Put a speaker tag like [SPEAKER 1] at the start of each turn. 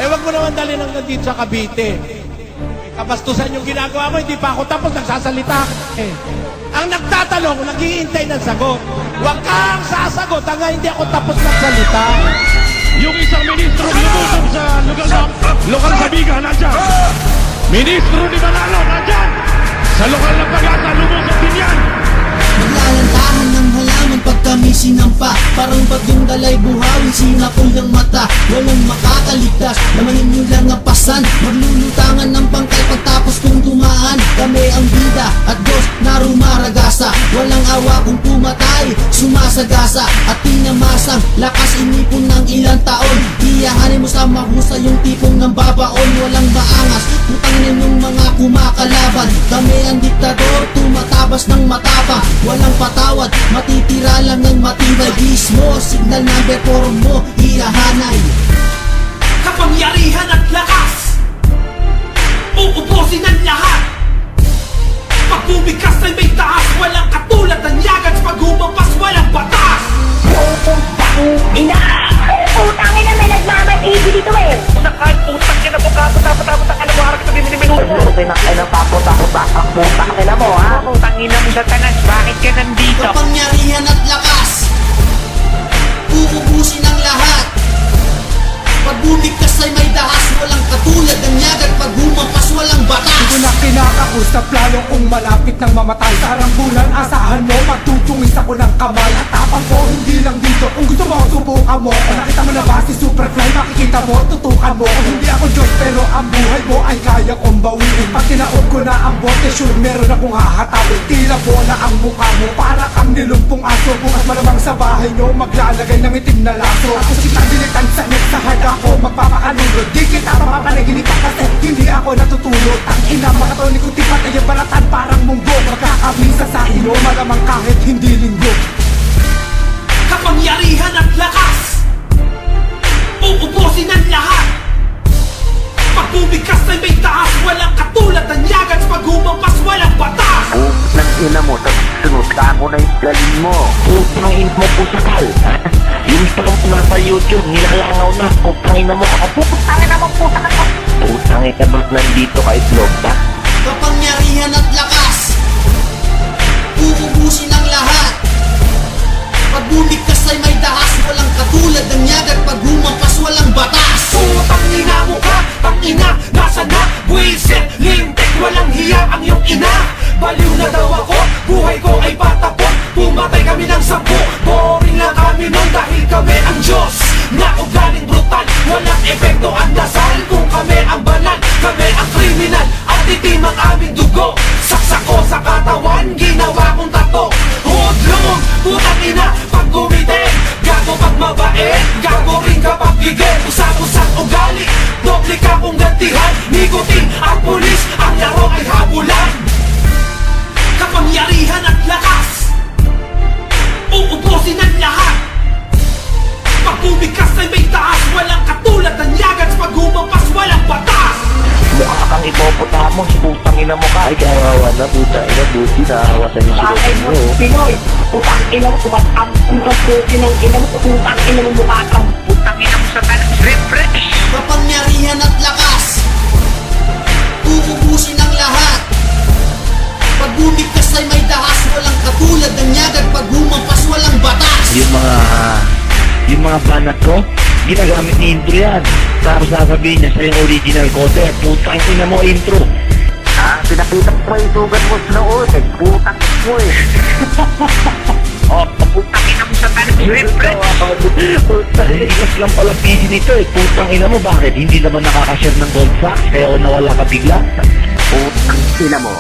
[SPEAKER 1] Eh, wag mo naman dalhin hanggang dito sa Cavite. Kabastusan yung ginagawa mo, hindi pa ako tapos, nagsasalita ka. Ang nagtatanong, naghihintay ng sagot. Huwag kang sasagot hanggang hindi ako tapos magsalita.
[SPEAKER 2] Yung isang ministro lumusob sa lokal sa Biga, nandyan. Ministro ni Manalo, nandyan. Sa lokal ng Pag-asa, lumusob din yan.
[SPEAKER 3] Naglalantahan ng halaman pag kami sinampa. Parang bagyong dalay buhawi, sinapol ng mata. Walang makakaligtas, namanin nyo lang ang pasan. Maglulutangan ng bangkay pagtapos kong dumaan. Kami ang bida at Diyos na rumaragasa. Walang awa kung pumatay, sumasagasa. At tinamasang lakas inipon ng ilang taon. Iyahanin mo sa mahusay yung tipong ng babaon. Walang maangas, putangin yung mga kumakalaban. Kami ang diktador, tumatabas ng mataba. Walang patawad, matitira lang ng matibay. Mismo, signal number 4 mo, iyahanay.
[SPEAKER 4] Kapangyarihan at lakas, uubusin ang lahat. Pag bumigkas ay may taas, walang katulad ng yagat. Pag humampas, walang batas.
[SPEAKER 5] Ina! Utang ina, may nagmamatigi dito eh!
[SPEAKER 4] Kahit utang yan ako, tapos ang alawaran kita minuto.
[SPEAKER 5] Ang putang ina mo, ha?
[SPEAKER 4] Utang ina mo sa tanas, bakit ka nandito?
[SPEAKER 3] Kapangyarihan at lakas, uubusin ang lahat. Pag bumigkas ay may dahas, walang katulad ng yagat. Pag humampas, walang batas.
[SPEAKER 6] Hindi ko na kinakausap, lalo kung malapit ng mamatay. Sa rangkulan, asahan mo, magtutungis ako ng kamay. At tapang ko, hindi lang dito. Kung gusto mo, subukan mo. Kung nakita mo na ba si Superfly, makikita mo, tutukan mo. Kung hindi ako Diyos, pero ang buhay mo ay kaya kong bawiin. Pag tinaog ko na ang bote, sure meron akong hahatawin. Tila bola ang mukha mo, para kang nilumpong aso. Bukas malamang sa bahay nyo, maglalagay ng itim na laso. Ako kitang dilitan sa net, sa hard ako magpapakanulod. Di kita mapapanaginip pa kasi hindi ako natutulog. Ang ina, mga toni ko tipat ay balatan parang munggo. Magkakabisa sa ilo, malamang kahit hindi linggo.
[SPEAKER 4] Kapangyarihan at lakas, uubusin ang lahat. Pag bumigkas ay may taas, walang katulad ng yagat. Pag humampas, walang batas.
[SPEAKER 5] Nang ina mo, tapos sunod ka ako na yung galing mo. Putang ina mo, pusakal. Yung gusto kong nasa YouTube, nilalangaw na. Putang ina mo, putang ina mo, putang ina mo. Putang ina mo, nandito ka itlog ba?
[SPEAKER 3] Kapangyarihan at lakas, uubusin ang lahat. Pag bumigkas ay may dahas, walang katulad ng yagat. Pag humampas, walang batas.
[SPEAKER 4] Putang ina mo ka, ang ina, nasa na? Buisit, lintik, walang hiya ang iyong ina. Baliw na daw ako, buhay ko ay patapon. Pumatay kami ng 10, boring lang kami nun dahil kami ang Diyos. Na ugaling brutal, walang epekto ang dasal. Kung kami ang banal, kami ang kriminal. At itim ang aming dugo, saksak ko sa katawan, ginawa kong tato. Hudlong, putang ina, pag gumitin. Gago pag mabait, gago rin kapag gigil. Usap-usap ugali, doble ka kong gantihan. Nikutin ang pulis, ang laro ay habulan. Kapangyarihan at lakas, uubusin ang lahat. Pag bumigkas ay may taas, walang katulad ng yagat. Pag humampas, walang batas.
[SPEAKER 5] Mukha kang ipopotamos, putang ina mo ka. Ay, kawawa na, putang ina, buti na awa sa inyo sila mo.
[SPEAKER 7] Pinoy, putang ina mo, tumatang, putin ng ina mo, putang ina mo, mukha kang
[SPEAKER 4] Putang ina mo sa tanas, refresh.
[SPEAKER 3] Kapangyarihan at lakas, uubusin ang lahat. Pag bumigkas ay may dahas, walang katulad ng yagat. Pag humampas, walang batas.
[SPEAKER 5] Yung mga banat ko, ginagamit ni intro yan. Tapos sasabihin niya sa yung original coder, putang ina mo intro. Pinakita ko pa yung sugat mo sa noon, putang mo eh.
[SPEAKER 4] Putang ina mo sa tanas, refresh.
[SPEAKER 5] Putang ikas lang pala PC nito eh. Putang ina mo, bakit? Hindi naman nakakashare ng gold facts, kaya nawala ka bigla. Putang ina mo.